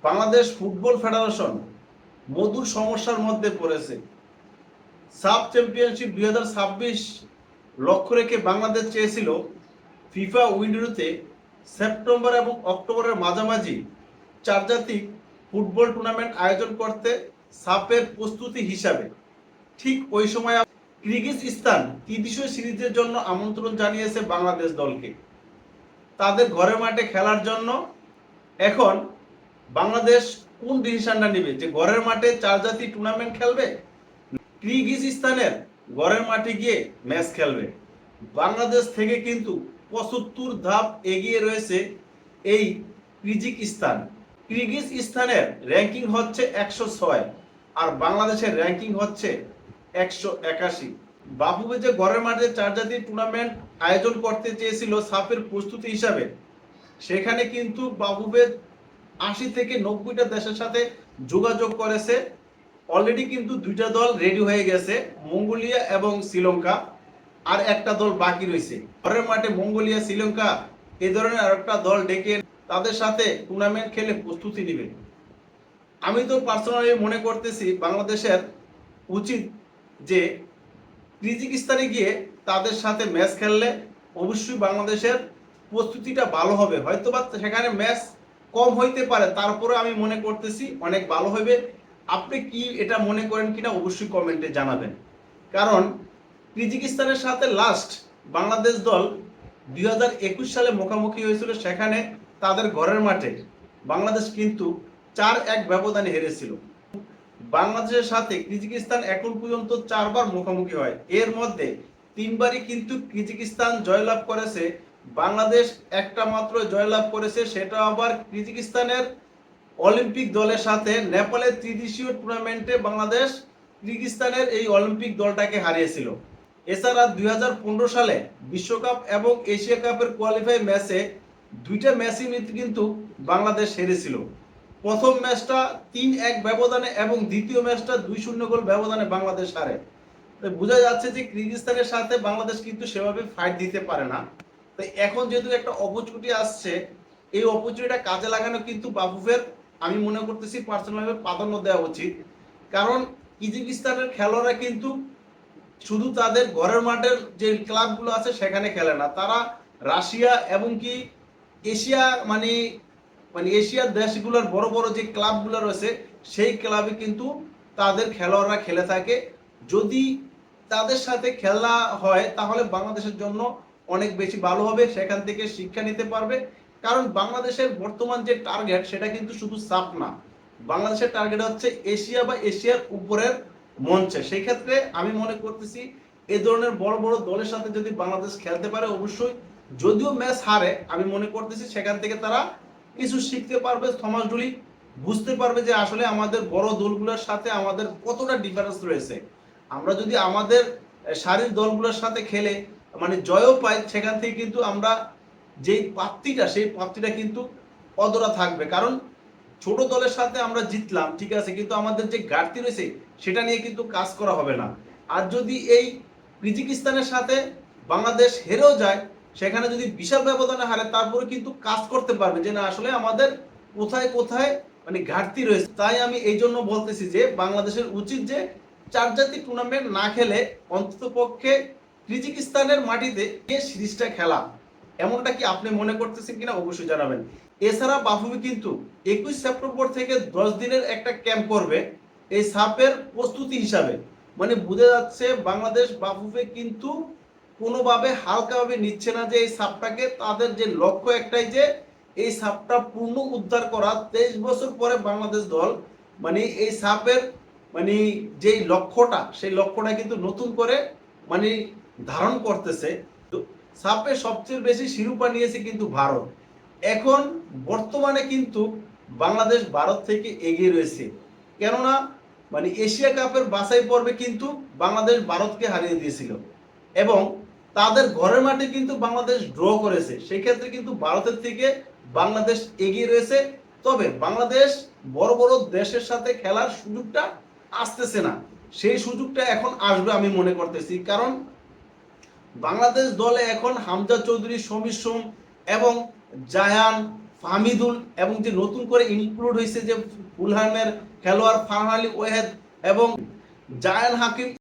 Bangladesh football federation মধুর সমস্যার মধ্যে পড়েছে। সাব চ্যাম্পিয়নশিপ 2026 লক্ষ্য রেখে বাংলাদেশ চেয়েছিল ফিফা উইন্ডোতে সেপ্টেম্বর এবং অক্টোবরের মাঝামাঝি চারজাতিক ফুটবল টুর্নামেন্ট আয়োজন করতে সাপের প্রস্তুতি হিসাবে। ঠিক ওই সময় কিরগিজস্তান ত্রিদেশীয় সিরিজের জন্য আমন্ত্রণ জানিয়েছে বাংলাদেশ দলকে তাদের ঘরের মাঠে খেলার জন্য। এখন বাংলাদেশ কোন ডিসিশনটা নেবে, যে ঘরের মাঠে চার জাতি টুর্নামেন্ট খেলবে, কিরগিজস্তানের ঘরের মাঠে গিয়ে ম্যাচ খেলবে? বাংলাদেশ থেকে কিন্তু 75 ধাপ এগিয়ে রয়েছে এই কিরগিজস্তান। কিরগিজস্তানের র্যাঙ্কিং হচ্ছে 106 আর বাংলাদেশের র্যাঙ্কিং হচ্ছে 181। বাফুফে যে ঘরের মাঠে চার জাতির টুর্নামেন্ট আয়োজন করতে চেয়েছিল সাফের প্রস্তুতি হিসাবে, সেখানে কিন্তু বাফুফে 80 থেকে 90টা দেশের সাথে যোগাযোগ করেছে। অলরেডি কিন্তু দুইটা দল রেডি হয়ে গেছে, মঙ্গোলিয়া এবং শ্রীলঙ্কা। আর একটা দল বাকি রয়েছে ঘরের মাঠে, মঙ্গোলিয়া শ্রীলঙ্কা এই ধরনের আরেকটা দল ডেকে তাদের সাথে টুর্নামেন্ট খেলে প্রস্তুতি নেবে। আমি তো পার্সোনালি মনে করতেছি বাংলাদেশের উচিত যে কিরগিজস্তানে গিয়ে তাদের সাথে ম্যাচ খেললে অবশ্যই বাংলাদেশের প্রস্তুতিটা ভালো হবে। হয়তোবা সেখানে ম্যাচ কম হইতে পারে, তারপরে আমি মনে করতেছি অনেক ভালো হবে। আপনি কি এটা মনে করেন কিনা অবশ্যই কমেন্টে জানাবেন। কারণ কিরগিজস্তানের সাথে লাস্ট বাংলাদেশ দল 2021 সালে মুখোমুখি হয়েছিল, সেখানে তাদের ঘরের মাঠে বাংলাদেশ কিন্তু 4-1 ব্যবধানে হেরেছিল। বাংলাদেশের সাথে কিরগিজস্তান এখন পর্যন্ত 4বার মুখোমুখি হয়, এর মধ্যে 3বারই কিন্তু কিরগিজস্তান জয়লাভ করেছে, বাংলাদেশ একটা মাত্র জয়লাভ করেছে, সেটা আবার কিরগিজস্তানের অলিম্পিক দলের সাথে নেপালের ত্রিদেশীয় টুর্নামেন্টে বাংলাদেশ কিরগিজস্তানের এই অলিম্পিক দলটাকে হারিয়েছিল। এছাড়া 2015 সালে বিশ্বকাপ এবং এশিয়া কাপের কোয়ালিফাই ম্যাচে দুইটা ম্যাচই কিন্তু বাংলাদেশ হেরেছিল। প্রথম ম্যাচটা 3-1 ব্যবধানে এবং দ্বিতীয় ম্যাচটা 2-0 গোল ব্যবধানে বাংলাদেশ হারে। বোঝা যাচ্ছে যে কিরগিজস্তানের সাথে বাংলাদেশ কিন্তু সেভাবে ফাইট দিতে পারে না। তো এখন যেহেতু একটা অপরচুনিটি আসছে, এই অপরচুনিটিটা কাজে লাগানো কিন্তু বাফুফের আমি মনে করতেছি পার্সোনালি প্রাধান্য দেওয়া উচিত। কারণ কিরগিজস্তানের খেলোয়াড়রা কিন্তু শুধু তাদের ঘরের মাঠের যে ক্লাবগুলো আছে সেখানে খেলে না, তারা রাশিয়া এবং কি এশিয়া মানে মানে এশিয়ার দেশগুলোর বড় বড় যে ক্লাবগুলো রয়েছে সেই ক্লাবে কিন্তু তাদের খেলোয়াড়রা খেলে থাকে। যদি তাদের সাথে খেলা হয় তাহলে বাংলাদেশের জন্য অনেক বেশি ভালো হবে, সেখান থেকে শিক্ষা নিতে পারবে। কারণ বাংলাদেশের বর্তমান যে টার্গেট সেটা কিন্তু শুধু সাফ না, বাংলাদেশের টার্গেট হচ্ছে এশিয়া বা এশিয়ার উপরের মঞ্চে। সেই ক্ষেত্রে আমি মনে করতেছি এই ধরনের বড় বড় দলের সাথে যদি বাংলাদেশ খেলতে পারে, অবশ্যই যদিও ম্যাচ হারে, আমি মনে করতেছি সেখান থেকে তারা কিছু শিখতে পারবে। থমাস ডুলি বুঝতে পারবে যে আসলে আমাদের বড় দলগুলোর সাথে আমাদের কতটা ডিফারেন্স রয়েছে। আমরা যদি আমাদের সারির দলগুলোর সাথে খেলে মানে জয়ও পাই, সেখান থেকে কিন্তু আমরা যেই প্রাপ্তিটা সেই প্রাপ্তিটা কিন্তু অধরা থাকবে। কারণ ছোট দলের সাথে আমরা জিতলাম ঠিক আছে, কিন্তু আমাদের যে ঘাটতি রয়েছে সেটা নিয়ে কিন্তু কাজ করা হবে না। আর যদি এই কিরগিজস্তানের সাথে বাংলাদেশ হেরেও যায়, সেখানে যদি বিশাল ব্যবধানে হারে, তারপরে কিন্তু কাজ করতে পারবে যে না আসলে আমাদের কোথায় কোথায় মানে ঘাটতি রয়েছে। তাই আমি এই জন্য বলতেছি যে বাংলাদেশের উচিত যে চার জাতীয় টুর্নামেন্ট না খেলে অন্তত পক্ষে কিরগিজস্তানের মাটিতে এই সিরিজটা খেলা। এমনটা কি আপনি মনে করতেছেন কিনা অবশ্যই জানাবেন। এছাড়া বাফুফে কিন্তু 21 সেপ্টেম্বর থেকে 10 দিনের একটা ক্যাম্প করবে এই সাপের প্রস্তুতি হিসাবে। মানে বোঝা যাচ্ছে বাংলাদেশ বাফুফে কিন্তু কোনোভাবে হালকাভাবে নিচ্ছে না যে এই সাপটাকে, তাদের যে লক্ষ্য একটাই যে এই সাপটা পূর্ণ উদ্ধার করা। 23 বছর পরে বাংলাদেশ দল মানে এই সাপের মানে যে লক্ষ্যটা সেই লক্ষ্যটা কিন্তু নতুন করে মানে ধারণ করতেছে। সাপে সবচেয়ে বেশি শিরোপা নিয়েছে কিন্তু ভারত। এখন বর্তমানে কিন্তু বাংলাদেশ ভারত থেকে এগিয়ে রয়েছে, কেননা মানে এশিয়া কাপের বাছাই পর্বে কিন্তু বাংলাদেশ ভারতকে হারিয়ে দিয়েছিল এবং তাদের ঘরের মাঠে কিন্তু বাংলাদেশ ড্র করেছে। সেই ক্ষেত্রে কিন্তু ভারতের থেকে বাংলাদেশ এগিয়ে রয়েছে। তবে বাংলাদেশ বড় বড় দেশের সাথে খেলার সুযোগটা আসতেছে না, সেই সুযোগটা এখন আসবে আমি মনে করতেছি। কারণ বাংলাদেশ দলে এখন হামজা চৌধুরী, সমীর সোম এবং জায়ান ফাহমিদুল এবং যে নতুন করে ইনক্লুড হয়েছে যে ফুলহামের খেলোয়াড় ফারহান আলী ওয়াহেদ এবং জায়ান হাকিম